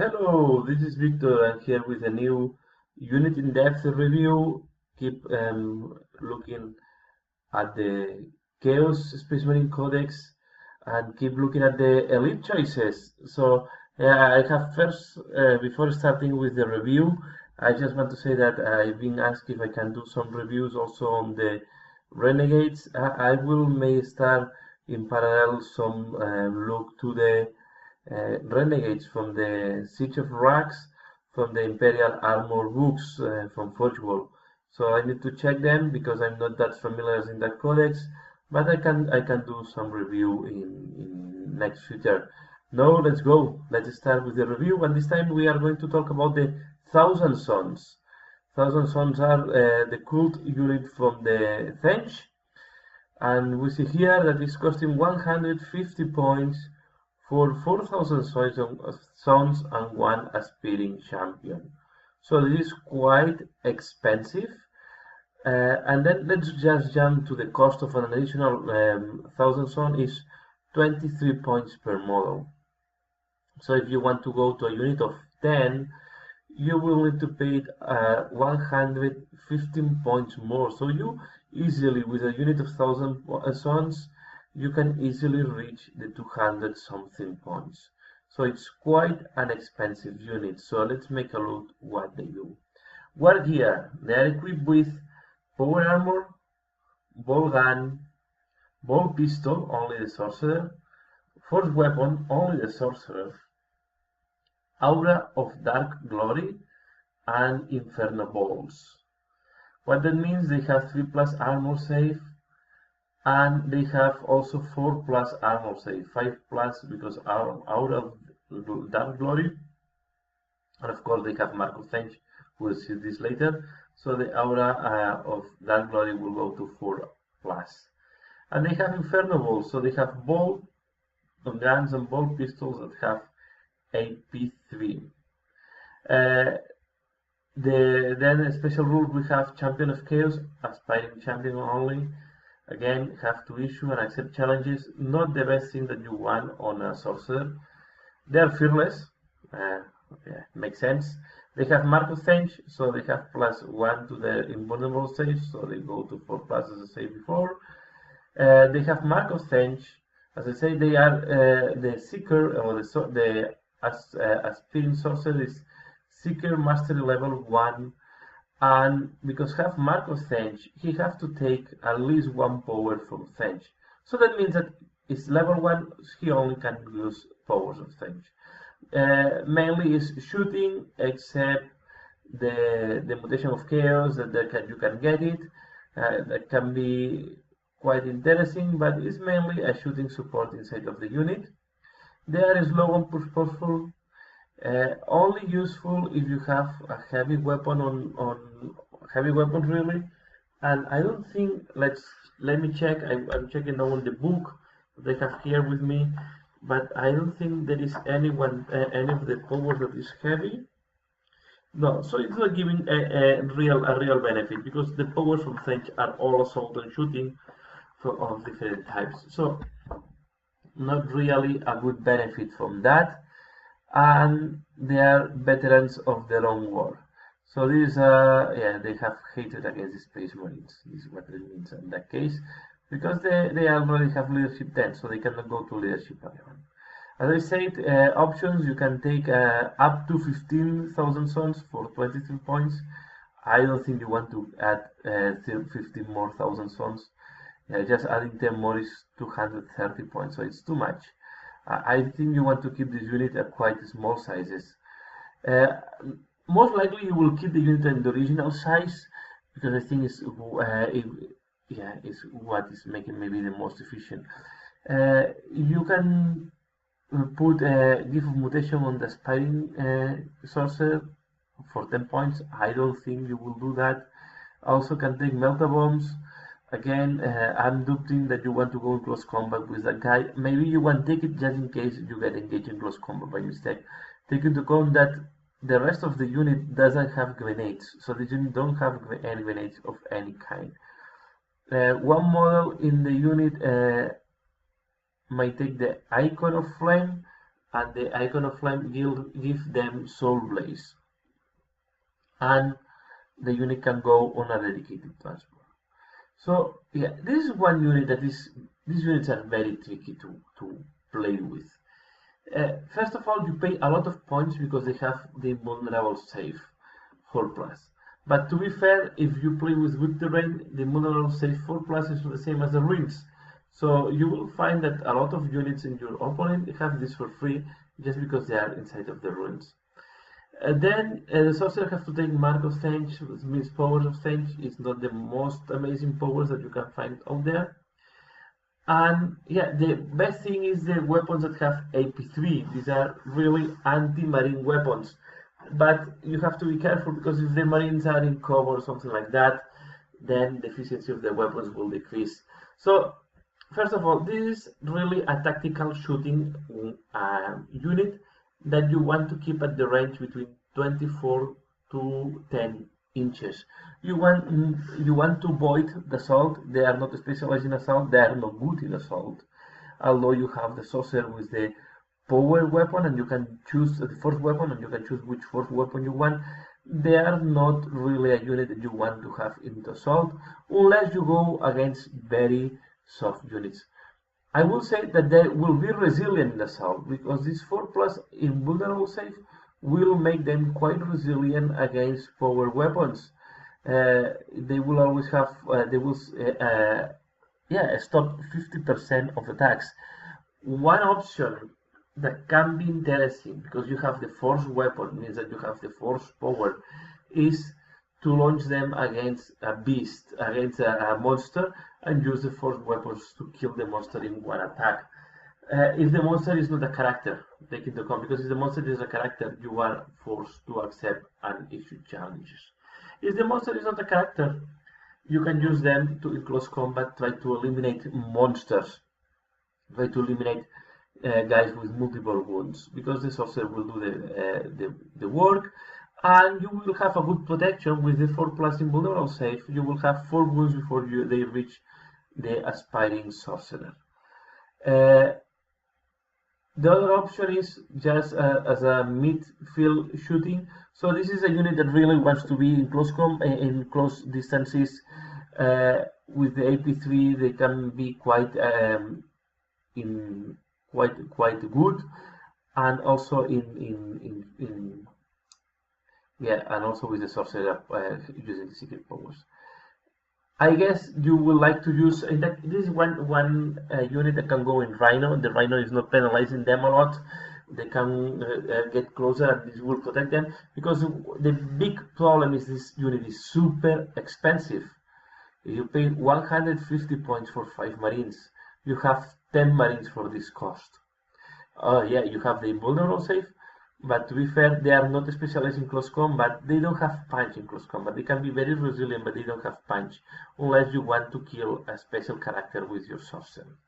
Hello, this is Victor. I'm here with a new unit in-depth review. Keep looking at the Chaos Space Marine Codex and keep looking at the elite choices. So I have first, before starting with the review, I just want to say that I've been asked if I can do some reviews also on the Renegades. I will may start in parallel some look to the renegades from the Siege of Rags, from the Imperial Armor books from Forge World. So I need to check them because I'm not that familiar in that codex, but I can do some review in next future. Now let's go. Let's start with the review, and this time we are going to talk about the Thousand Sons. Thousand Sons are the cult unit from the French, and we see here that it's costing 150 points for 4,000 sons and one aspiring champion. So this is quite expensive. And then let's just jump to the cost of an additional 1,000 son is 23 points per model. So if you want to go to a unit of 10, you will need to pay 115 points more. So you easily, with a unit of 1,000 sons, you can easily reach the 200 something points. So it's quite an expensive unit. So let's make a look what they do. War gear. They are equipped with power armor, ball gun, ball pistol, only the sorcerer, force weapon, only the sorcerer, aura of dark glory, and inferno balls. What that means, they have 3+ armor save, and they have also 4+ armor save, 5+ because aura of dark glory, and of course they have Mark of Fench. We'll see this later. So the aura of dark glory will go to 4+. And they have inferno balls, so they have ball guns and ball pistols that have AP3. Then a special rule, we have Champion of Chaos, aspiring champion only. Again, have to issue and accept challenges. Not the best thing that you want on a sorcerer. They are fearless. Yeah, makes sense. They have Mark of Fench, so they have +1 to their invulnerable save, so they go to 4+ as I said before. They have Mark of Fench. As I say, they are the Seeker, or the aspiring sorcerer is Seeker Mastery level 1, and because have Mark of Fench, he has to take at least 1 power from Fench. So that means that it's level 1, he only can use powers of Fench. Mainly is shooting, except the mutation of chaos that you can get it. That can be quite interesting, but it's mainly a shooting support inside of the unit. They are slow and purposeful. Only useful if you have a heavy weapon on heavy weapon really. And I don't think, let me check. I'm checking on the book they have here with me, but I don't think there is any of the powers that is heavy. No, so it's not giving a real benefit because the powers from French are all assault and shooting of different types. So not really a good benefit from that. And they are veterans of the long war. So these yeah, they have hatred against the Space Marines. This is what it means in that case, because they already have leadership 10, so they cannot go to leadership 11. As I said, options, you can take up to 15,000 sons for 23 points. I don't think you want to add 15 more thousand sons. Just adding 10 more is 230 points, so it's too much. I think you want to keep this unit at quite small sizes. Most likely you will keep the unit in the original size because I think it's what is making maybe the most efficient. You can put give mutation on the aspiring sorcerer for 10 points. I don't think you will do that. Also can take melta bombs. Again, I'm doubting that you want to go in close combat with that guy. Maybe you want to take it just in case you get engaged in close combat by mistake. Take into account that the rest of the unit doesn't have grenades, so the unit don't have any grenades of any kind. One model in the unit might take the Icon of Flame, and the icon of flame give them soul blaze, and the unit can go on a dedicated transport. So yeah, this is one unit that is, these units are very tricky to play with. First of all, you pay a lot of points because they have the vulnerable save 4+. But to be fair, if you play with good terrain, the vulnerable save 4+ is the same as the ruins. So you will find that a lot of units in your opponent have this for free just because they are inside of the ruins. Then the sorcerer has to take Mark of Stench, which means Powers of Stench. It's not the most amazing powers that you can find out there. And yeah, the best thing is the weapons that have AP3. These are really anti-marine weapons. But you have to be careful because if the marines are in cover or something like that, then the efficiency of the weapons will decrease. So first of all, this is really a tactical shooting unit that you want to keep at the range between 24 to 10 inches. You want to avoid the assault. They are not specialized in assault. They are not good in assault. Although you have the sorcerer with the power weapon, and you can choose the fourth weapon, and you can choose which fourth weapon you want. They are not really a unit that you want to have in the assault, unless you go against very soft units. I will say that they will be resilient in assault because this 4+ invulnerable save will make them quite resilient against power weapons. They will always have, they will, stop 50% of attacks. One option that can be interesting because you have the force weapon, means that you have the force power, is to launch them against a beast, against a monster, and use the force weapons to kill the monster in one attack. If the monster is not a character, take into account, because if the monster is a character, you are forced to accept and issue challenges. If the monster is not a character, you can use them to, in close combat, try to eliminate monsters, try to eliminate guys with multiple wounds, because the sorcerer will do the work, and you will have a good protection with the 4+ invulnerable save. You will have 4 wounds before they reach the aspiring sorcerer. The other option is just as a midfield shooting. So this is a unit that really wants to be in close distances. With the AP3, they can be quite good, and also and also with the sorcerer using the secret powers. I guess you would like to use this is one unit that can go in Rhino. The Rhino is not penalizing them a lot. They can get closer, and this will protect them. Because the big problem is this unit is super expensive. You pay 150 points for 5 marines. You have 10 marines for this cost. Yeah, you have the invulnerable save, but to be fair, they are not specialized in close combat. They don't have punch in close combat. They can be very resilient, but they don't have punch, unless you want to kill a special character with your sorcerer.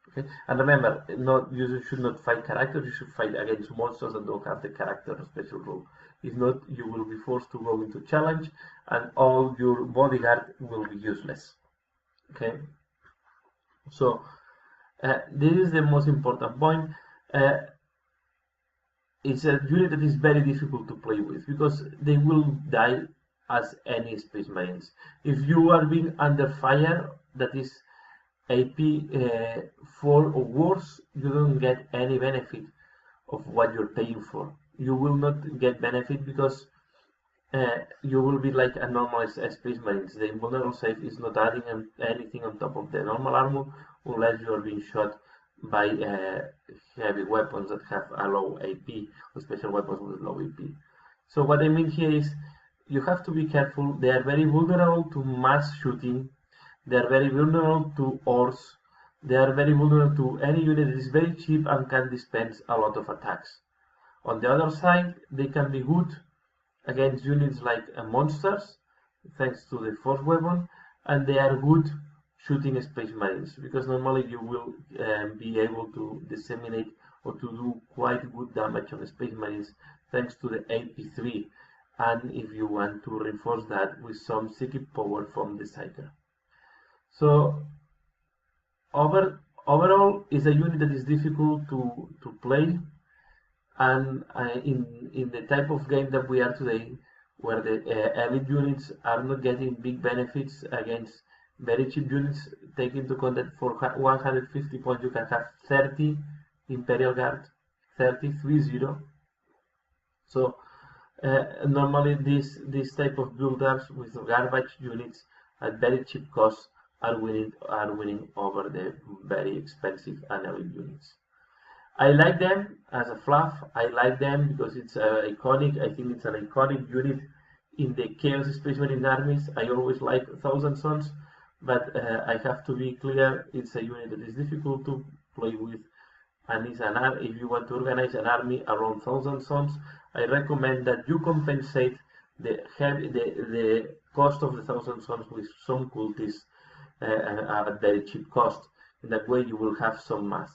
Okay, and remember, you should not fight characters. You should fight against monsters that don't have the character or special rule. If not, you will be forced to go into challenge, and all your bodyguard will be useless. Okay, so this is the most important point. It's a unit that is very difficult to play with because they will die as any Space Marines. If you are being under fire, that is AP 4 or worse, you don't get any benefit of what you're paying for. You will not get benefit because you will be like a normal Space Marines. The invulnerable save is not adding anything on top of the normal armor unless you are being shot by heavy weapons that have a low AP, or special weapons with low AP. So what I mean here is you have to be careful. They are very vulnerable to mass shooting. They are very vulnerable to ores. They are very vulnerable to any unit that is very cheap and can dispense a lot of attacks. On the other side, they can be good against units like monsters, thanks to the force weapon, and they are good shooting Space Marines, because normally you will be able to disseminate or to do quite good damage on Space Marines thanks to the AP3, and if you want to reinforce that with some psychic power from the Psyker. So overall, is a unit that is difficult to play. And in the type of game that we are today, where the elite units are not getting big benefits against very cheap units, take into account that for 150 points you can have 30 Imperial Guard, 30. So normally this type of build-ups with garbage units at very cheap costs are winning over the very expensive and elite units. I like them as a fluff. I like them because it's iconic. I think it's an iconic unit in the Chaos Space Marine armies. I always like Thousand Sons, but I have to be clear, it's a unit that is difficult to play with, and if you want to organize an army around Thousand Sons, I recommend that you compensate the cost of the Thousand Sons with some cultists at very cheap cost. In that way, you will have some mass.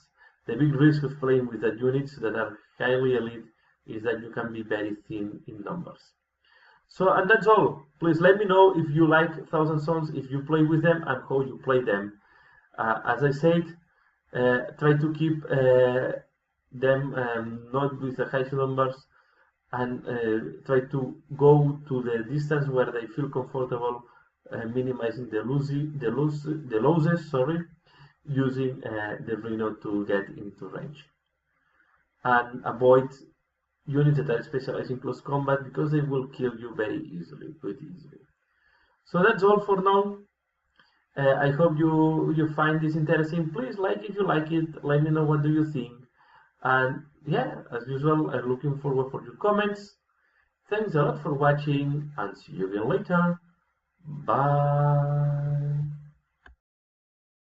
The big risk of playing with the units that are highly elite is that you can be very thin in numbers. So, and that's all. Please let me know if you like Thousand Sons, if you play with them, and how you play them. As I said, try to keep them not with the highest numbers, and try to go to the distance where they feel comfortable, minimizing the losses, using the Rhino to get into range. And avoid units that are specialized in close combat because they will kill you pretty easily. So that's all for now. I hope you find this interesting. Please like if you like it. Let me know what do you think. And yeah, as usual, I'm looking forward for your comments. Thanks a lot for watching and see you again later. Bye.